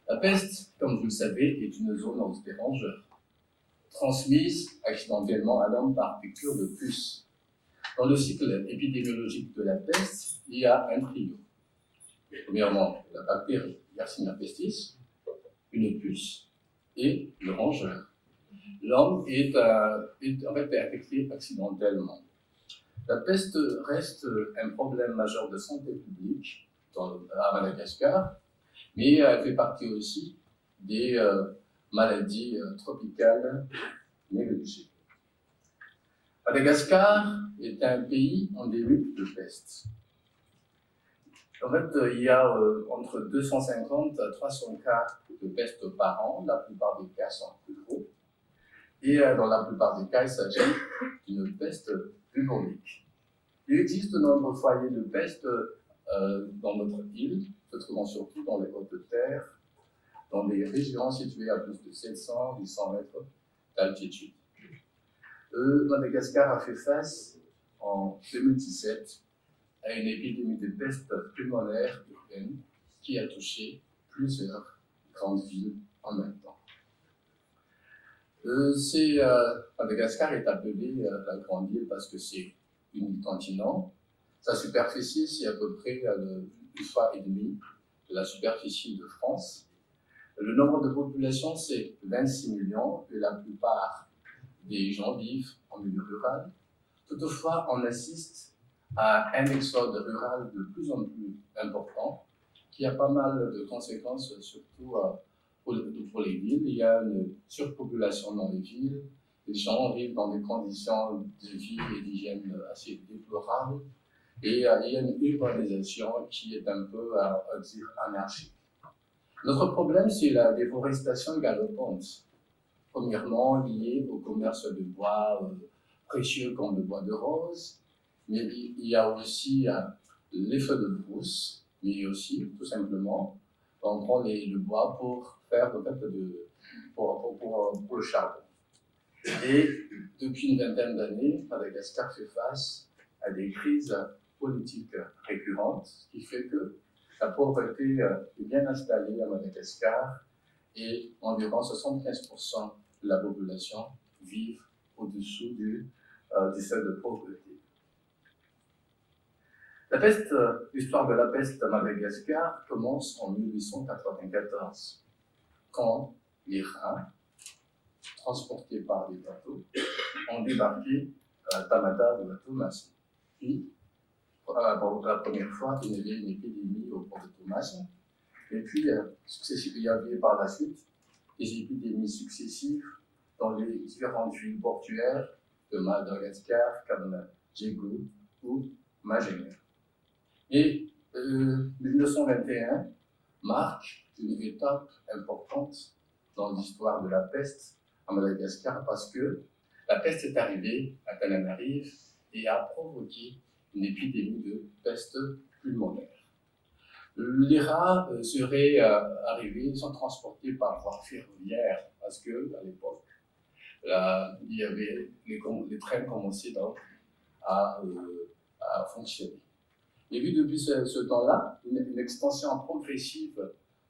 La peste, comme vous le savez, est une zoonose des rongeurs, transmise accidentellement à l'homme par piqûre de puce. Dans le cycle épidémiologique de la peste, il y a un trio. Premièrement, la bactérie Yersinia pestis, une puce et le rongeur. L'homme est en fait affecté accidentellement. La peste reste un problème majeur de santé publique à Madagascar, mais elle fait partie aussi des maladies tropicales négligées. Madagascar est un pays endémique de peste. En fait, il y a entre 250 à 300 cas de peste par an. La plupart des cas sont ruraux. Et dans la plupart des cas, il s'agit d'une peste bubonique. Il existe de nombreux foyers de peste dans notre île, se trouvant surtout dans les hautes terres, dans des régions situées à plus de 700-800 mètres d'altitude. Madagascar a fait face en 2017 à une épidémie de peste pulmonaire urbaine qui a touché plusieurs grandes villes en même temps. Madagascar est appelée la grande île parce que c'est unicontinent. Sa superficie, c'est à peu près une fois et demie de la superficie de France. Le nombre de population, c'est 26 millions et la plupart des gens vivent en milieu rural. Toutefois, on assiste à un exode rural de plus en plus important qui a pas mal de conséquences, surtout pour les villes. Il y a une surpopulation dans les villes. Les gens vivent dans des conditions de vie et d'hygiène assez déplorables. Et il y a une urbanisation qui est un peu, à dire, anarchique. Notre problème, c'est la déforestation galopante. Premièrement, liée au commerce de bois précieux comme le bois de rose, mais il y a aussi les feux de brousse, mais aussi, tout simplement, on prend le bois pour faire pour le charbon. Et depuis une vingtaine d'années, Madagascar fait face à des crises politiques récurrentes, ce qui fait que la pauvreté est bien installée à Madagascar et environ 75% de la population vivent au-dessous du seuil de pauvreté. L'histoire de la peste à Madagascar commence en 1894, quand les rats, transportés par des bateaux, ont débarqué à Tamata ou à Thomas. Puis, pour la première fois, il y avait une épidémie au port de Thomas. Et puis, il y avait par la suite des épidémies successives dans les différentes villes portuaires de Madagascar, comme Djegou ou Majinga. Et 1921 marque une étape importante dans l'histoire de la peste à Madagascar parce que la peste est arrivée à Tananarive et a provoqué une épidémie de peste pulmonaire. Les rats seraient arrivés, sont transportés par voie ferroviaire parce que à l'époque, il y avait les trains commençaient donc à fonctionner. Il y a eu depuis ce temps-là une extension progressive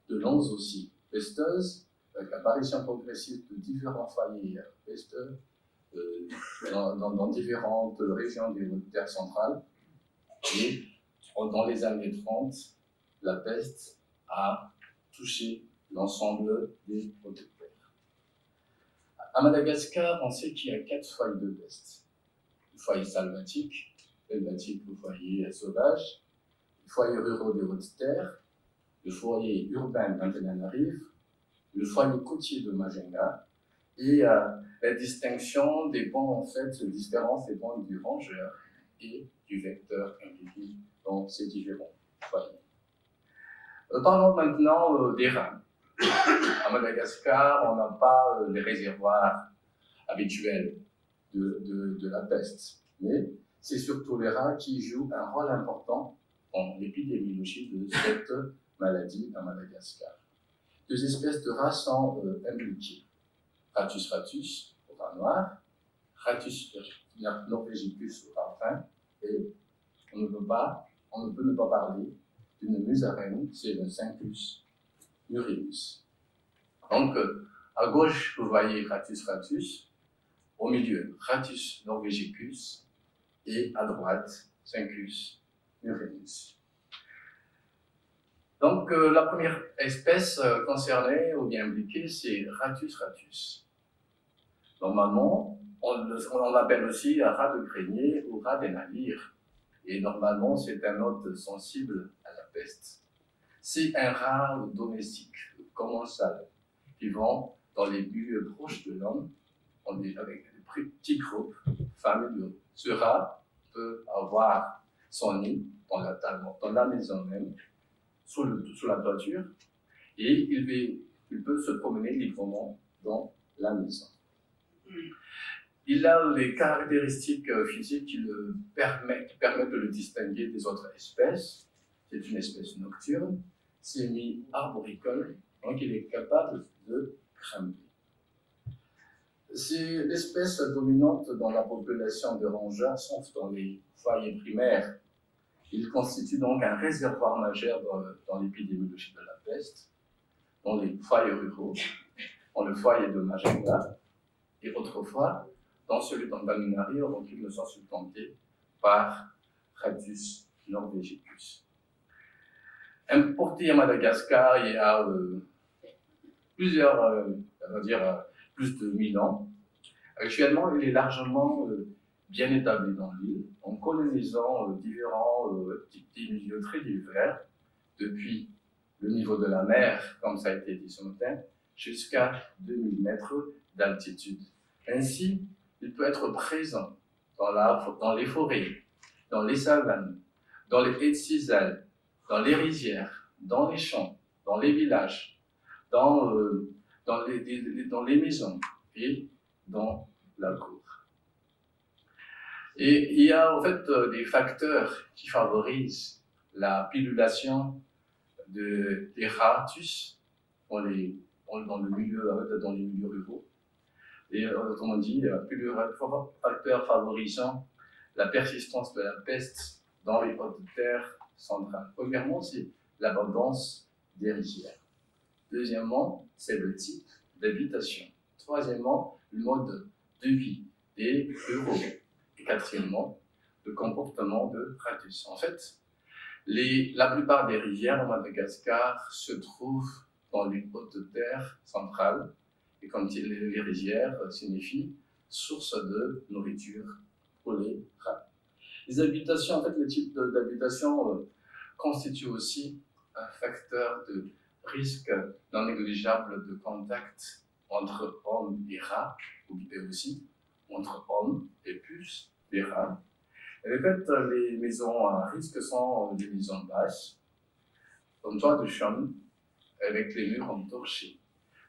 de l'once aussi pesteuse, avec l'apparition progressive de différents foyers pesteux dans différentes régions des terres centrales. Et dans les années 30, la peste a touché l'ensemble des hautes terres. À Madagascar, on sait qu'il y a 4 foyers de peste. Le foyer salvatique au foyer sauvage, le foyer rural des hautes terres, le foyer urbain d'Antananarive, le foyer côtier de Majinga, et la distinction dépend en fait, la différence dépend du rongeur et du vecteur impliqué dans ces différents foyers. Parlons maintenant des rats. À Madagascar, on n'a pas les réservoirs habituels de la peste, mais c'est surtout les rats qui jouent un rôle important dans l'épidémiologie de cette maladie à Madagascar. 2 espèces de rats sont impliquées. Rattus ratus, au rat noir, Rattus norvegicus, au rat brun, et on ne peut ne pas parler d'une musaraigne, c'est le Cincus murinus. Donc, à gauche, vous voyez Rattus ratus, au milieu, Rattus norvegicus, et à droite, Cincus murinus. Donc, la première espèce concernée ou bien impliquée, c'est Rattus ratus. Normalement, on l'appelle aussi rat de grenier ou rat des navires. Et normalement, c'est un hôte sensible à la peste. C'est un rat domestique, commensal, vivant dans les milieux proches de l'homme, avec des petits groupes familiaux. Ce rat peut avoir son nid dans la maison même, sous la toiture, et il peut se promener librement dans la maison. Il a les caractéristiques physiques qui permettent de le distinguer des autres espèces. C'est une espèce nocturne, semi-arboricole, donc il est capable de grimper. C'est l'espèce dominante dans la population de rongeurs, sauf dans les foyers primaires. Il constitue donc un réservoir majeur dans l'épidémiologie de la peste, dans les foyers ruraux, dans le foyer de Majinga, et autrefois dans celui d'Andaminari, dont ils ne sont supplantés par Rattus norvegicus. Importé à Madagascar il y a plus de 1000 ans. Actuellement, il est largement bien établi dans l'île, en colonisant différents petits milieux très divers, depuis le niveau de la mer, comme ça a été dit ce matin, jusqu'à 2000 mètres d'altitude. Ainsi, il peut être présent dans les forêts, dans les savanes, dans les haies de cisaille, dans les rizières, dans les champs, dans les villages, dans les maisons et dans la cour. Et il y a en fait des facteurs qui favorisent la pullulation des ratus dans les milieux ruraux. Et autrement dit, plusieurs facteurs favorisant la persistance de la peste dans les hautes terres centrales. Premièrement, c'est l'abondance des rizières. Deuxièmement, c'est le type d'habitation. Troisièmement, le mode de vie des ruraux. Et quatrièmement, le comportement de Rattus. En fait, la plupart des rivières au Madagascar se trouvent dans les hautes terres centrales. Et comme les rizières signifient source de nourriture pour les rats. Les habitations, en fait, le type d'habitation constitue aussi un facteur de risque non négligeable de contact entre hommes et rats, et aussi entre hommes et puces des rats. Et en fait, les maisons à risque sont des maisons basses, comme toit de chambre, avec les murs entorchés.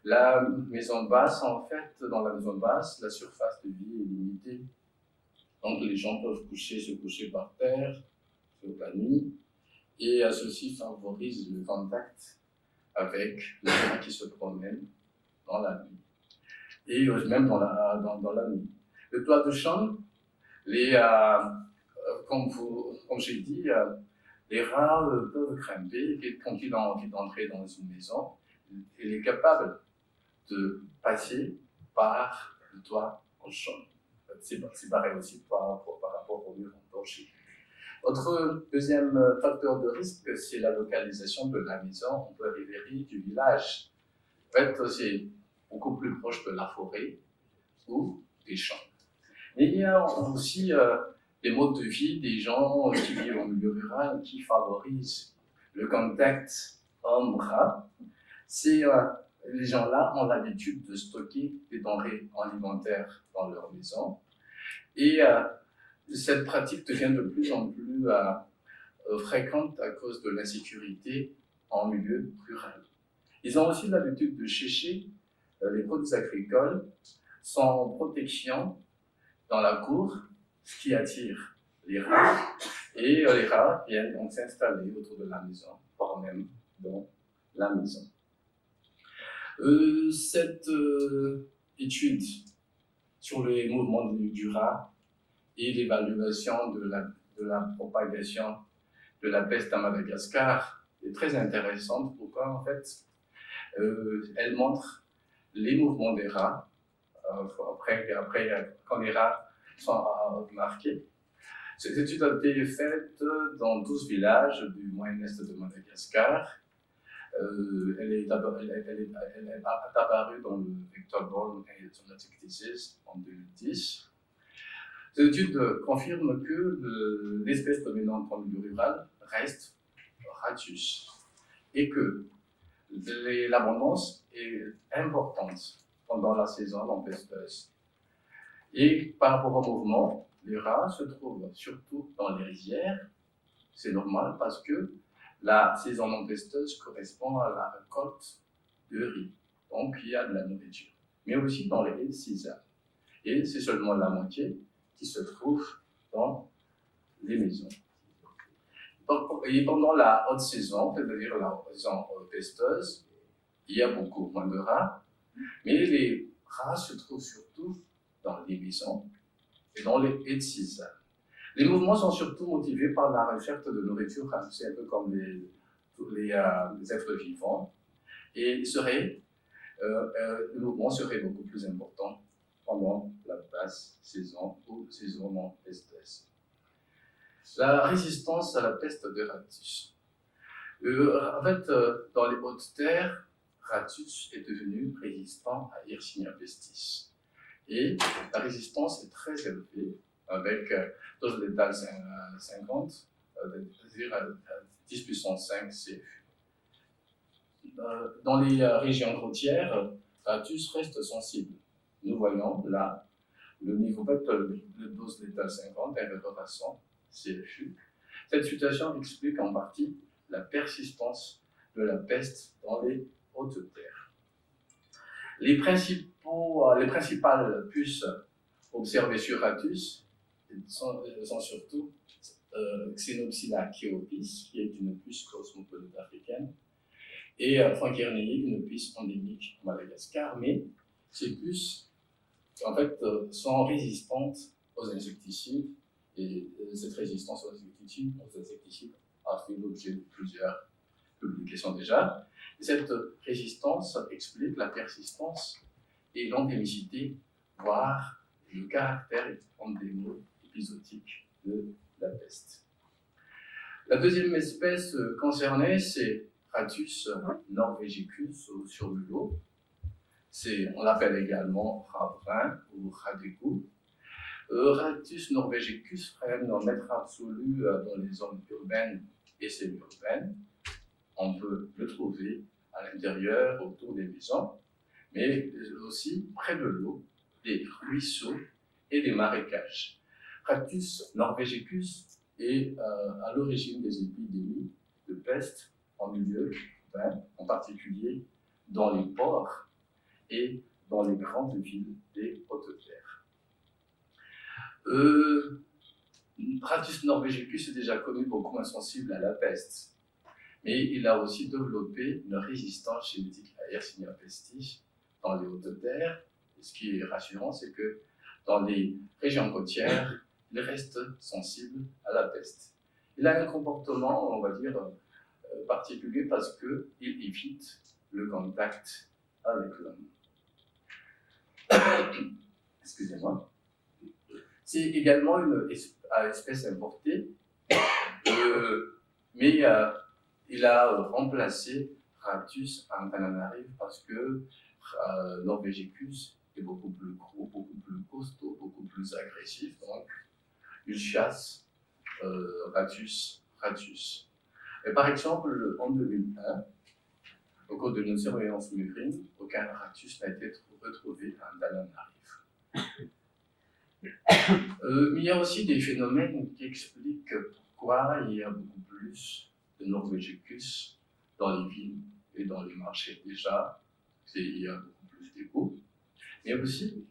La maison basse, en fait, dans la maison basse, la surface de vie est limitée. Donc les gens peuvent se coucher par terre, sur la nuit, et ceci favorise le contact avec les gens qui se promènent dans la nuit, et même dans la nuit. Le toit de chambre, comme j'ai dit, les rats peuvent grimper, et quand il a envie d'entrer dans une maison, il est capable de passer par le toit en chambre. C'est pareil aussi par rapport au mur entorché. Autre deuxième facteur de risque, c'est la localisation de la maison en périphérie du village. En fait, c'est beaucoup plus proche de la forêt ou des champs. Mais il y a aussi des modes de vie des gens qui vivent en milieu rural qui favorisent le contact homme-rat. Les gens-là ont l'habitude de stocker des denrées alimentaires dans leur maison. Et cette pratique devient de plus en plus fréquente à cause de l'insécurité en milieu rural. Ils ont aussi l'habitude de sécher les produits agricoles sans protection dans la cour, ce qui attire les rats. Et les rats viennent donc s'installer autour de la maison, voire même dans la maison. Cette étude sur les mouvements du rat et l'évaluation de la propagation de la peste à Madagascar est très intéressante. Pourquoi? En fait, elle montre les mouvements des rats, quand les rats sont marqués. Cette étude a été faite dans 12 villages du Moyen-Est de Madagascar. Elle est apparue dans le Vector-Borne Zoonotic Disease en 2010. Cette étude confirme que l'espèce dominante en milieu rural reste Rattus et que l'abondance est importante pendant la saison tempesteuse. Et par rapport au mouvement, les rats se trouvent surtout dans les rizières. C'est normal parce que la saison tempesteuse correspond à la récolte de riz. Donc il y a de la nourriture. Mais aussi dans les haies cisanes. Et c'est seulement la moitié qui se trouve dans les maisons. Et pendant la haute saison, c'est-à-dire la saison pesteuse, il y a beaucoup moins de rats, mais les rats se trouvent surtout dans les maisons et dans les haies de tisane. Les mouvements sont surtout motivés par la recherche de nourriture, c'est un peu comme les êtres vivants, et le mouvement serait beaucoup plus important pendant la basse saison ou saison non pesteuse. La résistance à la peste de Rattus. Dans les hautes terres, Rattus est devenu résistant à Yersinia pestis. Et la résistance est très élevée, avec dose létale 50, c'est-à-dire 10 puissance 5 CFU. Dans les régions côtières, Rattus reste sensible. Nous voyons là le niveau de dose létale 50 inférieur à 100 CFU. Cette situation explique en partie la persistance de la peste dans les hautes terres. Les principales puces observées sur Rattus sont surtout Xenopsila chaopis, qui est une puce cosmopolite africaine, et Franckernii, une puce endémique à Madagascar, mais ces puces sont résistantes aux insecticides, et cette résistance aux insecticides a fait l'objet de plusieurs publications déjà. Et cette résistance explique la persistance et l'endémicité, voire le caractère endémo-épisodique de la peste. La deuxième espèce concernée, c'est Rattus norvegicus ou surmulot. On l'appelle également rat brun ou rat d'égout. Rattus norvegicus règne en maître absolu dans les zones urbaines et semi-urbaines. On peut le trouver à l'intérieur, autour des maisons, mais aussi près de l'eau, des ruisseaux et des marécages. Rattus norvegicus est à l'origine des épidémies de peste en milieu urbain, en particulier dans les ports et dans les grandes villes des Hautes-Terres. Rattus norvegicus est déjà connu beaucoup moins sensible à la peste, mais il a aussi développé une résistance génétique à Yersinia pestis dans les Hautes-Terres. Et ce qui est rassurant, c'est que dans les régions côtières, il reste sensible à la peste. Il a un comportement, on va dire, particulier parce qu'il évite le contact avec l'homme. Excusez-moi. C'est également une espèce importée, mais il a remplacé Rattus Antananarive parce que Norvegicus est beaucoup plus gros, beaucoup plus costaud, beaucoup plus agressif, donc il chasse Rattus. Et par exemple, en 2001, au cours de notre surveillance murine, aucun Rattus n'a été retrouvé à Antananarive. Il y a aussi des phénomènes qui expliquent pourquoi il y a beaucoup plus de Norvegicus dans les villes et dans les marchés. Déjà, il y a beaucoup plus d'égouts, mais aussi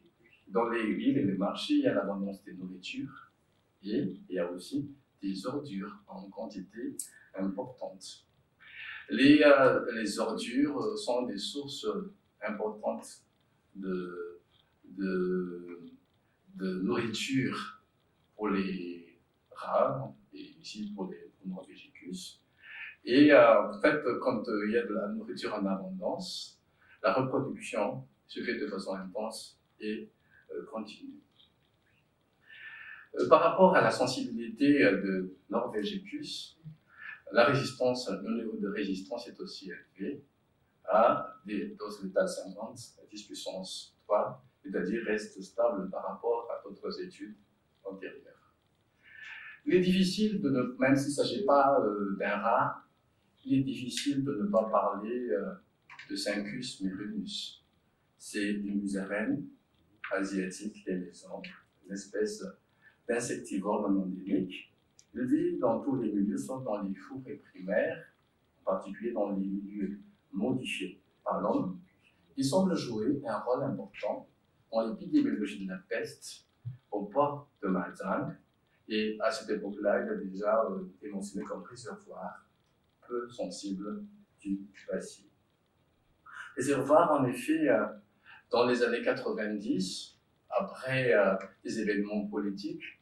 dans les villes et les marchés, il y a l'abondance des nourritures et il y a aussi des ordures en quantité importante. Les ordures sont des sources importantes de nourriture pour les rats et ici pour Norvegicus. Et quand il y a de la nourriture en abondance, la reproduction se fait de façon intense et continue. Par rapport à la sensibilité de Norvégicus, le niveau de résistance est aussi élevé à des doses létales 50 à 10 puissance 3, c'est-à-dire reste stable par rapport à d'autres études antérieures. Il est difficile même s'il ne s'agit pas d'un rat, il est difficile de ne pas parler de Cincus merinus. C'est une musaraigne asiatique, les maisons, une espèce d'insectivore non endémique. Il vit dans tous les milieux, sauf dans les forêts primaires, en particulier dans les milieux modifiés par l'homme. Il semble jouer un rôle important dans l'épidémiologie de la peste au port de Malzang. Et à cette époque-là, il a déjà été mentionné comme réservoir peu sensible du glacier. Réservoir, en effet, dans les années 90, après les événements politiques,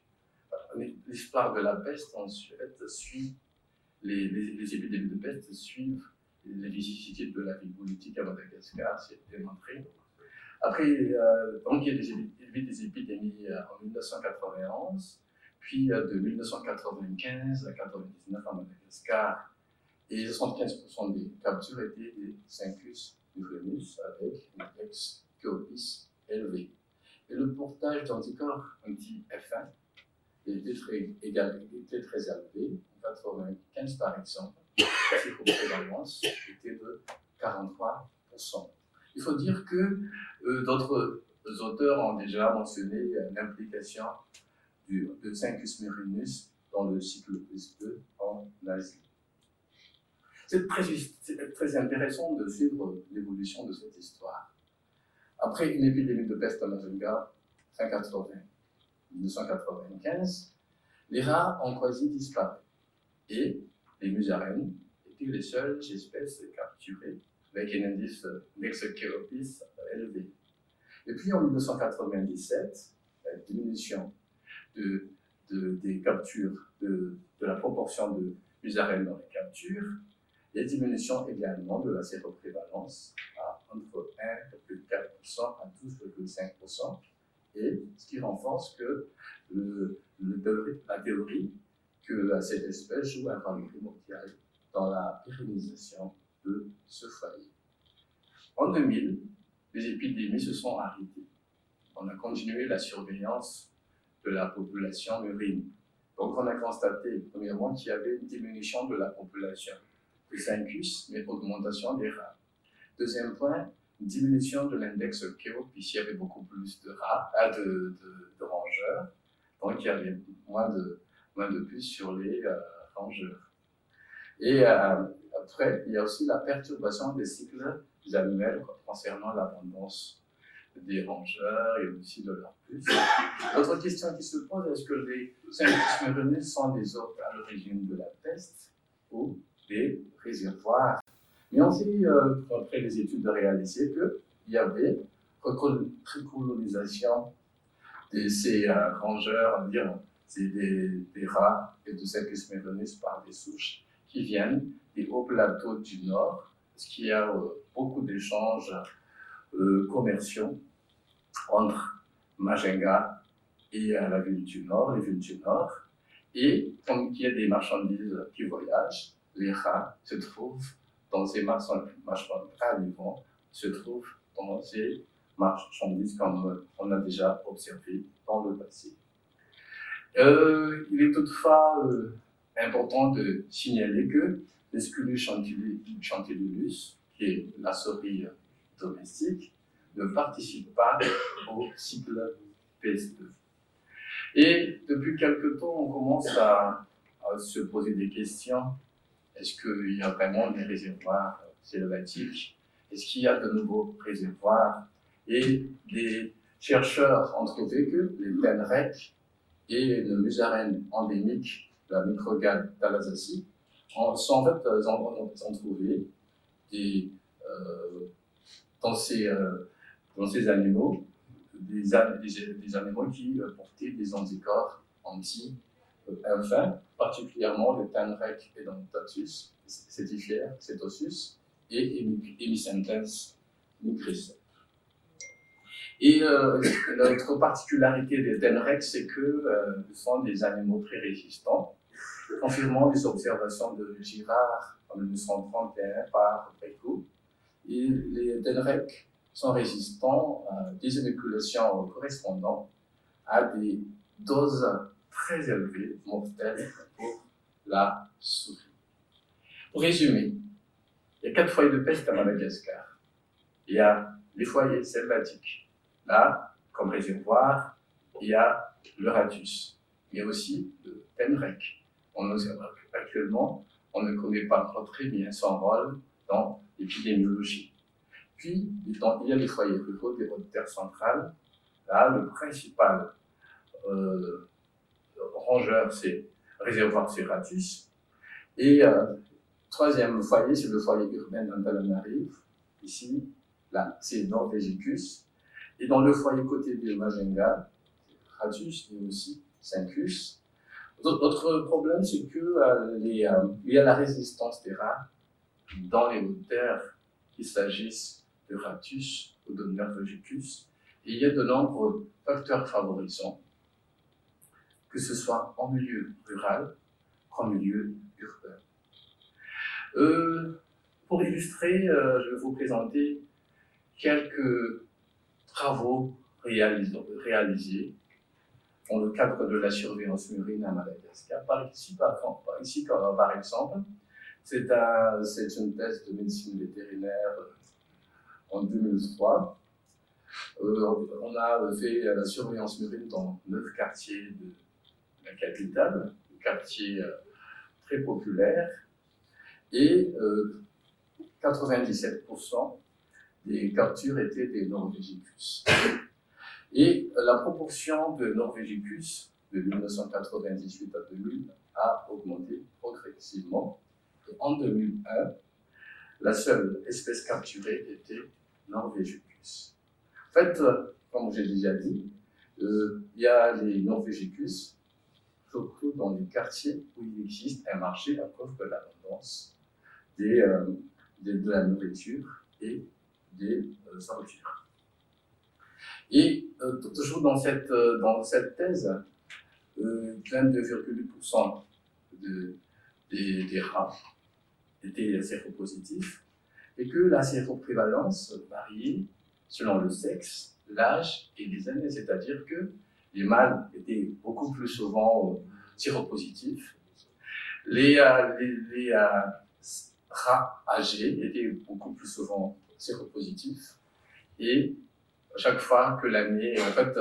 l'histoire de la peste en Suède suit, les épidémies de peste suivent les vicissitudes de la vie politique à Madagascar, c'est démontré. Après, donc il y a des épidémies en 1991, puis de 1995 à 1999 à Madagascar, et 75% des captures étaient des Cincus merinus avec un index Keopis élevé. Et le portage d'anticorps anti-F1 était très élevé, en 95 par exemple, la séroprévalence était de 43%. Il faut dire que d'autres auteurs ont déjà mentionné l'implication de Cincus merinus dans le cycle S2 en Asie. C'est très intéressant de suivre l'évolution de cette histoire. Après une épidémie de peste à Majunga, fin 1995, les rats ont quasi disparu et les musaraignes étaient les seules espèces capturées avec un indice Keopis élevé. Et puis en 1997, la diminution des captures, de la proportion de musaraignes dans les captures, et diminution également de la séroprévalence à entre 1,4% à 12,5%, et ce qui renforce que la théorie que cette espèce joue un rôle primordial dans la pérennisation de ce foyer. En 2000, les épidémies se sont arrêtées. On a continué la surveillance de la population murine. Donc on a constaté, premièrement, qu'il y avait une diminution de la population de Cincus, mais augmentation des rats. Deuxième point, diminution de l'index Keopis, puisqu'il y avait beaucoup plus de rats, de rongeurs, donc il y avait moins de puces sur les rongeurs. Et après, il y a aussi la perturbation des cycles annuels concernant l'abondance des rongeurs et aussi de leurs puces. L'autre question qui se pose, est-ce que les Cincus merinus sont des hôtes à l'origine de la peste ou des réservoirs? Mais on sait, après les études réalisées, qu'il y avait recolonisation de ces rongeurs, c'est des rats et de Cincus merinus par des souches qui viennent des hauts plateaux du Nord, parce qu'il y a beaucoup d'échanges commerciaux entre Majunga et la ville du Nord, les villes du Nord. Et comme il y a des marchandises qui voyagent, les rats se trouvent dans ces marchandises, se trouvent dans ces marchandises comme on a déjà observé dans le passé. Il est toutefois important de signaler que l'Esculus chantellulus, qui est la souris domestique, ne participe pas au cycle PS2. Et depuis quelque temps, on commence à se poser des questions. Est-ce qu'il y a vraiment des réservoirs sélvatiques? Est-ce qu'il y a de nouveaux réservoirs? Et des chercheurs ont trouvé que les tenrecs et le musaraigne endémique, la microgale thalassacée, ont trouvé dans ces animaux des animaux qui portaient des anticorps anti-F1, particulièrement les tenrecs edentatatus, cetifère, cetosus, et Hemicenthes nicriceps. Et l'autre particularité des tenrecs, c'est que ce sont des animaux très résistants, confirmant les observations de Girard en 1931 par Bécaud. Et les tenrecs sont résistants à des inoculations correspondant à des doses très élevées, mortelles, pour la souris. Pour résumer, il y a 4 foyers de peste à Madagascar. Il y a les foyers selvatiques. Là, comme réservoir, il y a le ratus. Il y a aussi le tenrec. Actuellement, on ne connaît pas encore très bien son rôle dans l'épidémiologie. Puis, il y a les foyers ruraux des Hautes-Terres centrales. Là, le principal rongeur, c'est réservoir, c'est ratus. Et troisième foyer, c'est le foyer urbain d'Antananarive. Ici, là, c'est Norvegicus. Et dans le foyer côté de Majinga, ratus et aussi Syncus. L'autre problème, c'est que il y a la résistance des rats dans les hautes-terres, qu'il s'agisse de ratus ou de Norvegicus. Et il y a de nombreux facteurs favorisants, que ce soit en milieu rural qu'en milieu urbain. Pour illustrer, je vais vous présenter quelques travaux réalisés dans le cadre de la surveillance murine à Madagascar. Par exemple, c'est une thèse de médecine vétérinaire en 2003. On a fait la surveillance murine dans 9 quartiers de la capitale, des quartiers très populaires, et 97% des captures étaient des Norvegicus. Et la proportion de Norvegicus de 1998 à 2000 a augmenté progressivement. Et en 2001, la seule espèce capturée était Norvegicus. En fait, comme j'ai déjà dit, il y a les Norvegicus, surtout dans les quartiers où il existe un marché à cause de l'abondance de la nourriture et des ordures. Et toujours dans cette thèse, 22,8% des rats étaient séropositifs et que la séroprévalence variait selon le sexe, l'âge et les années, c'est-à-dire que les mâles étaient beaucoup plus souvent séropositifs, les rats âgés étaient beaucoup plus souvent séropositifs et à chaque fois que l'année, en fait,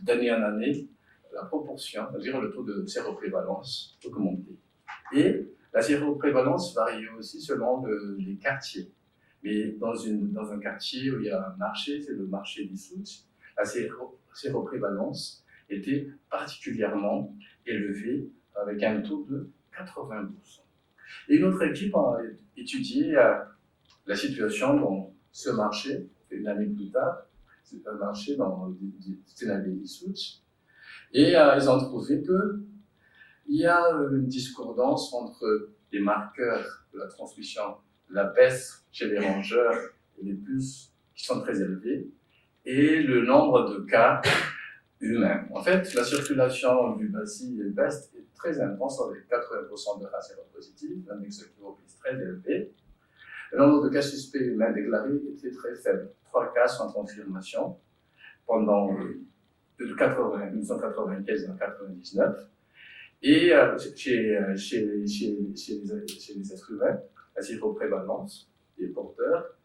d'année en année, la proportion, c'est-à-dire le taux de séroprévalence augmentait. Et la séroprévalence variait aussi selon les quartiers. Mais dans un quartier où il y a un marché, c'est le marché du Sout, la séroprévalence était particulièrement élevée avec un taux de 80%. Et une autre équipe a étudié la situation dans ce marché, une année plus tard. C'est un marché dans du Sout. Et ils ont trouvé qu'il y a une discordance entre les marqueurs de la transmission de la peste chez les rongeurs et les puces qui sont très élevés et le nombre de cas humains. En fait, la circulation du bacille et peste est très intense avec 80% de cas séropositifs, un index de chlorophylle très élevé. Le nombre de cas suspects humains déclarés était très faible. 3 cas sans confirmation pendant de 1995 à 1999. Et chez les êtres humains, la séroprévalence des porteurs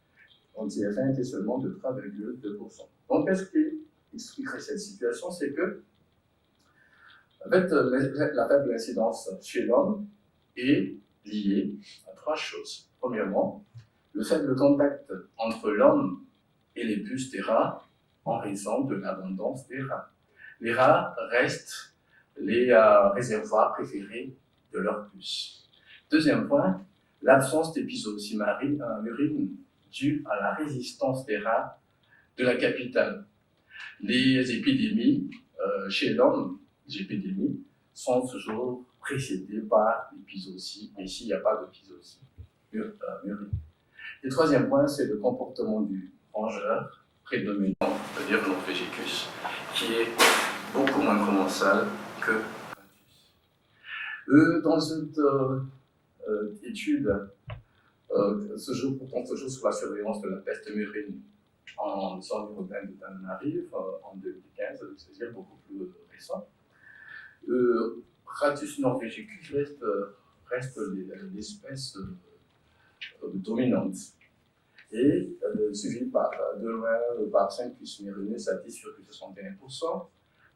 en TF1 était seulement de 3,2%. Donc, qu'est-ce qui expliquerait cette situation? C'est que, en fait, la faible incidence chez l'homme est liée à 3 choses. Premièrement, le faible contact entre l'homme et les puces des rats en raison de l'abondance des rats. Les rats restent les réservoirs préférés de leurs puces. Deuxième point, l'absence d'épizootie-murine due à la résistance des rats de la capitale. Les épidémies chez l'homme, les épidémies, sont toujours précédées par l'épizootie, mais ici il n'y a pas d'épizootie-murine. Et troisième point, c'est le comportement du rongeur prédominant, c'est-à-dire Norvegicus, qui est beaucoup moins commensal que Ratus. Dans cette étude, se joue sur la surveillance de la peste murine en zone urbaine de Tananarive en 2015, c'est-à-dire beaucoup plus récent. Ratus norvegicus reste l'espèce dominante et suivi de loin par Cincus myrine, satis 61%,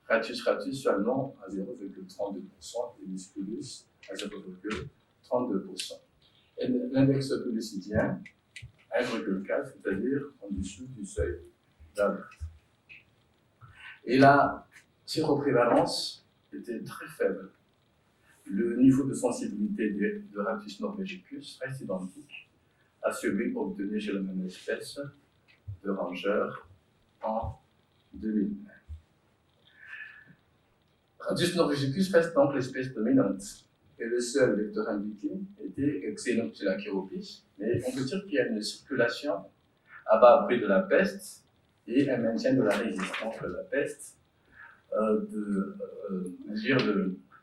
Ratus seulement à 0,32% et Musculus à 0,32%. Et l'index publicidien 1,4, c'est-à-dire en dessous du seuil d'alerte. Et la séroprévalence était très faible. Le niveau de sensibilité de Ratus norvegicus reste identique à celui obtenu chez la même espèce de rongeur en 2001. Ratus norvegicus reste donc l'espèce dominante. Et le seul vecteur indiqué était Xenoptila-Cheropis, mais on peut dire qu'il y a une circulation à bas prix de la peste et un maintien de la résistance de la peste de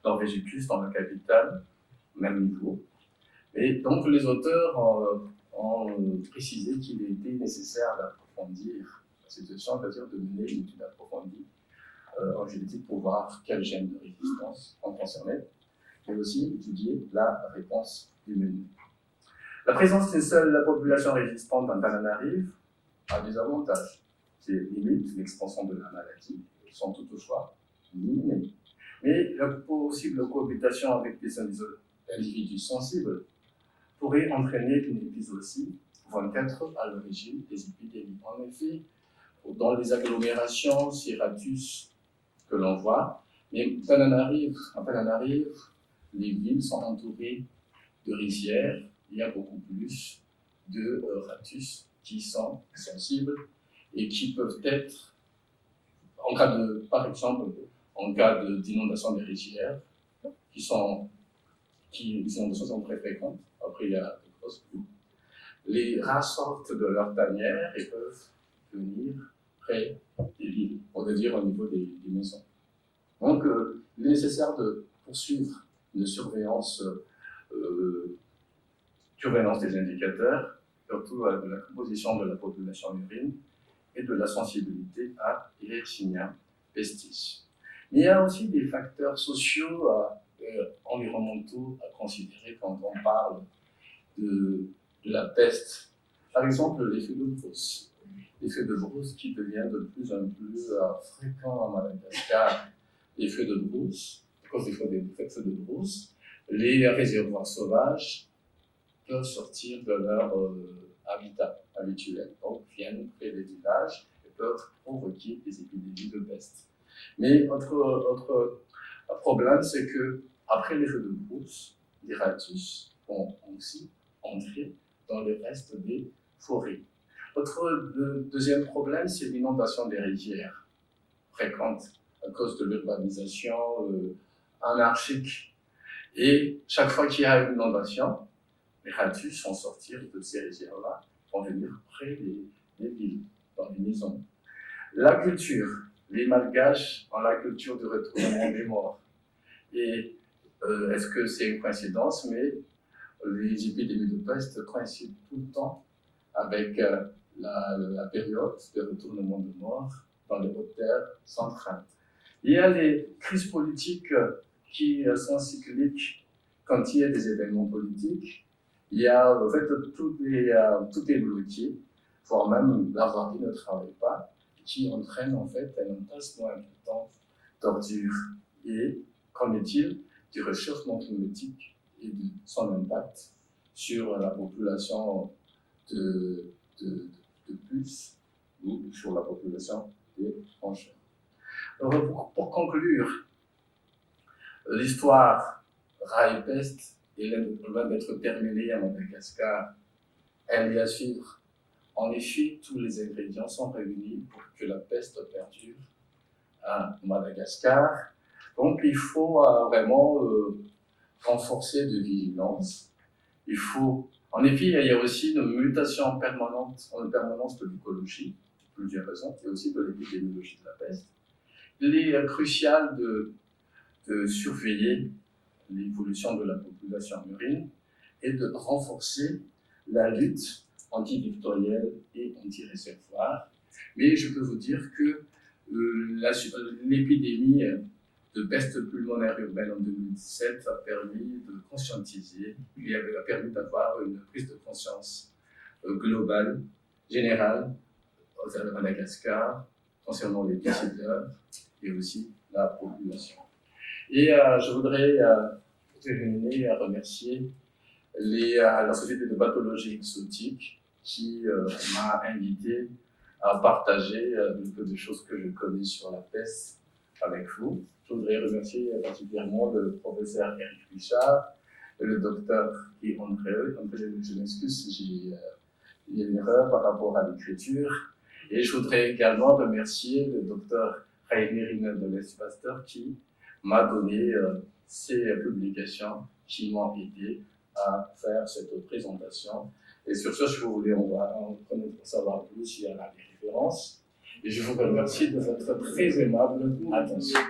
Norvegicus dans le capital, même niveau. Et donc les auteurs ont précisé qu'il était nécessaire d'approfondir la situation, c'est-à-dire de mener une étude approfondie en génétique pour voir quel gène de résistance on concernait, mais aussi étudier la réponse immunitaire. La présence d'une seule population résistante dans Tananarive a des avantages qui limitent l'expansion de la maladie, sans toutefois l'éliminer. Mais la possible cohabitation avec des individus sensibles pourrait entraîner une épizootie, 24 à l'origine des épidémies. En effet, dans les agglomérations, c'est Ratus que l'on voit, mais en Tananarive, les villes sont entourées de rizières, il y a beaucoup plus de Ratus qui sont sensibles et qui peuvent être, par exemple, en cas d'inondation des rizières, les inondations sont très fréquentes, après il y a de grosses pluies. Les rats sortent de leur tanière et peuvent venir près des villes, on veut dire au niveau des maisons. Donc, il est nécessaire de poursuivre une surveillance des indicateurs, surtout de la composition de la population urine et de la sensibilité à Yersinia pestis. Mais il y a aussi des facteurs sociaux environnementaux à considérer quand on parle de la peste. Par exemple, l'effet de brousse. L'effet de brousse qui devient de plus en plus fréquent à Madagascar. L'effet de brousse, à cause des effets de brousse, les réservoirs sauvages peuvent sortir de leur habitat habituel, donc viennent près des villages et peuvent provoquer des épidémies de peste. Mais autre problème, c'est que après les feux de brousse, les Ratus vont aussi entrer dans le reste des forêts. Le deuxième problème, c'est l'inondation des rizières, fréquente à cause de l'urbanisation anarchique. Et chaque fois qu'il y a une inondation, les Ratus vont sortir de ces rizières-là, vont venir près des villes, dans les maisons. La culture. Les Malgaches ont la culture du retournement des morts. Et est-ce que c'est une coïncidence? Mais les épidémies de peste coïncident tout le temps avec la période de retournement de morts dans les hautes terres centrales. Il y a les crises politiques qui sont cycliques quand il y a des événements politiques. Il y a en fait tout est bloqué, voire même la voirie ne travaille pas, qui entraîne en fait un entassement important d'ordures. Et qu'en est-il du réchauffement climatique et de son impact sur la population de puces ou sur la population des rongeurs? Pour conclure, l'histoire rat et peste est loin d'être terminée à Madagascar. Elle est à suivre. En effet, tous les ingrédients sont réunis pour que la peste perdure à Madagascar. Donc, il faut vraiment renforcer de vigilance. Il faut, en effet, il y a aussi une mutation permanente, en permanence de l'écologie qui plusieurs raisons, et aussi de l'épidémiologie de la peste. Il est crucial de surveiller l'évolution de la population marine et de renforcer la lutte antivictorielle et anti-réservoir. Mais je peux vous dire que l'épidémie de peste pulmonaire urbaine en 2017 a permis de conscientiser et a permis d'avoir une prise de conscience globale, générale, à Madagascar, concernant les décideurs et aussi la population. Et je voudrais terminer à remercier la Société de pathologie exotique qui m'a invité à partager un peu des choses que je connais sur la peste avec vous. Je voudrais remercier particulièrement le professeur Eric Richard et le docteur Guy André. Je m'excuse si il y a une erreur par rapport à l'écriture. Et je voudrais également remercier le docteur Rainer Rinaldo-Pasteur qui m'a donné ces publications qui m'ont aidé à faire cette présentation. Et sur ce, si vous voulez, on va en savoir plus, il y a des références. Et je vous remercie de votre très aimable attention.